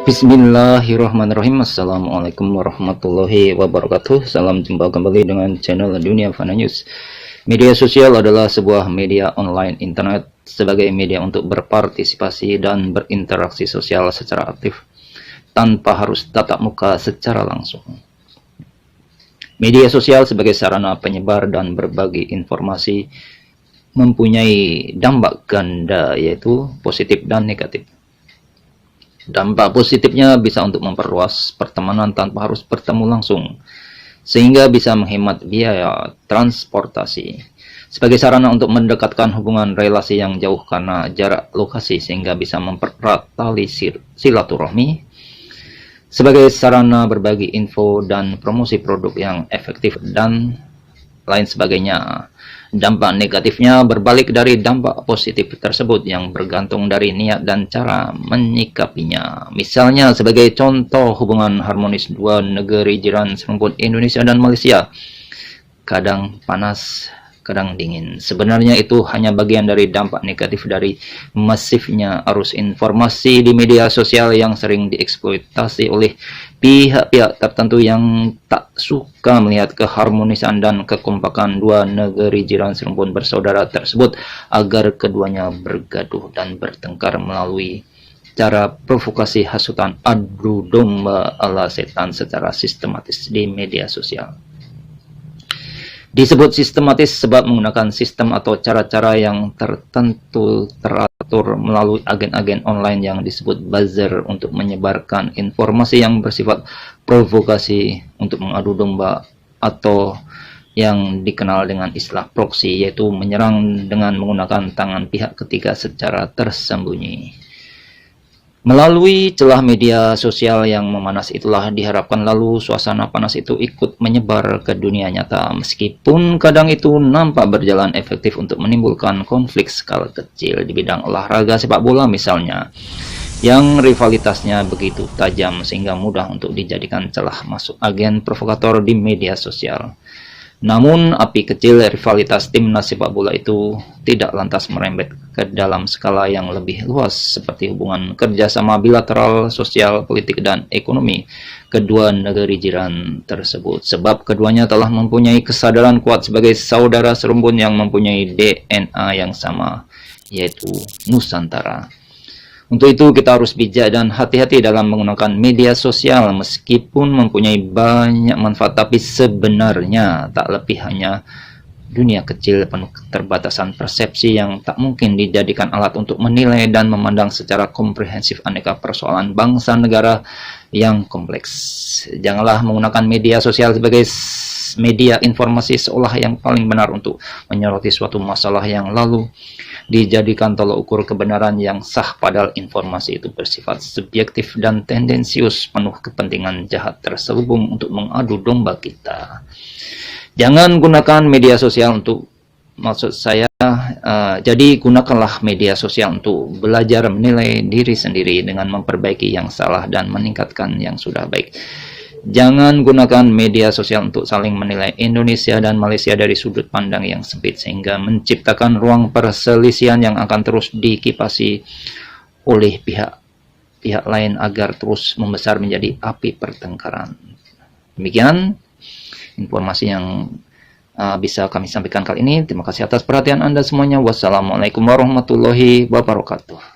Bismillahirrahmanirrahim. Assalamualaikum warahmatullahi wabarakatuh. Salam jumpa kembali dengan channel Dunia Fana News. Media sosial adalah sebuah media online internet sebagai media untuk berpartisipasi dan berinteraksi sosial secara aktif tanpa harus tatap muka secara langsung. Media sosial sebagai sarana penyebar dan berbagi informasi mempunyai dampak ganda, yaitu positif dan negatif. Dampak positifnya bisa untuk memperluas pertemanan tanpa harus bertemu langsung, sehingga bisa menghemat biaya transportasi. Sebagai sarana untuk mendekatkan hubungan relasi yang jauh karena jarak lokasi, sehingga bisa mempererat tali silaturahmi. Sebagai sarana berbagi info dan promosi produk yang efektif dan lain sebagainya. Dampak negatifnya berbalik dari dampak positif tersebut yang bergantung dari niat dan cara menyikapinya. Misalnya sebagai contoh, hubungan harmonis dua negeri jiran serumpun Indonesia dan Malaysia kadang panas, kadang dingin. Sebenarnya itu hanya bagian dari dampak negatif dari masifnya arus informasi di media sosial yang sering dieksploitasi oleh pihak-pihak tertentu yang tak suka melihat keharmonisan dan kekompakan dua negeri jiran serumpun bersaudara tersebut agar keduanya bergaduh dan bertengkar melalui cara provokasi, hasutan, adu domba ala setan secara sistematis di media sosial. Disebut sistematis sebab menggunakan sistem atau cara-cara yang tertentu teratur melalui agen-agen online yang disebut buzzer untuk menyebarkan informasi yang bersifat provokasi untuk mengadu domba, atau yang dikenal dengan istilah proxy, yaitu menyerang dengan menggunakan tangan pihak ketiga secara tersembunyi. Melalui celah media sosial yang memanas itulah diharapkan lalu suasana panas itu ikut menyebar ke dunia nyata, meskipun kadang itu nampak berjalan efektif untuk menimbulkan konflik skala kecil di bidang olahraga sepak bola misalnya, yang rivalitasnya begitu tajam sehingga mudah untuk dijadikan celah masuk agen provokator di media sosial. Namun api kecil rivalitas timnas sepak bola itu tidak lantas merembet ke dalam skala yang lebih luas seperti hubungan kerjasama bilateral, sosial, politik, dan ekonomi kedua negeri jiran tersebut, sebab keduanya telah mempunyai kesadaran kuat sebagai saudara serumpun yang mempunyai DNA yang sama, yaitu Nusantara. Untuk itu kita harus bijak dan hati-hati dalam menggunakan media sosial, meskipun mempunyai banyak manfaat, tapi sebenarnya tak lebih hanya dunia kecil penuh keterbatasan persepsi yang tak mungkin dijadikan alat untuk menilai dan memandang secara komprehensif aneka persoalan bangsa negara yang kompleks. Janganlah menggunakan media sosial sebagai media informasi seolah yang paling benar untuk menyoroti suatu masalah yang lalu dijadikan tolok ukur kebenaran yang sah, padahal informasi itu bersifat subjektif dan tendensius, penuh kepentingan jahat terselubung untuk mengadu domba kita. Jangan gunakan media sosial untuk, jadi gunakanlah media sosial untuk belajar menilai diri sendiri dengan memperbaiki yang salah dan meningkatkan yang sudah baik. Jangan gunakan media sosial untuk saling menilai Indonesia dan Malaysia dari sudut pandang yang sempit, sehingga menciptakan ruang perselisihan yang akan terus dikipasi oleh pihak lain agar terus membesar menjadi api pertengkaran. Demikian informasi yang bisa kami sampaikan kali ini. Terima kasih atas perhatian Anda semuanya. Wassalamualaikum warahmatullahi wabarakatuh.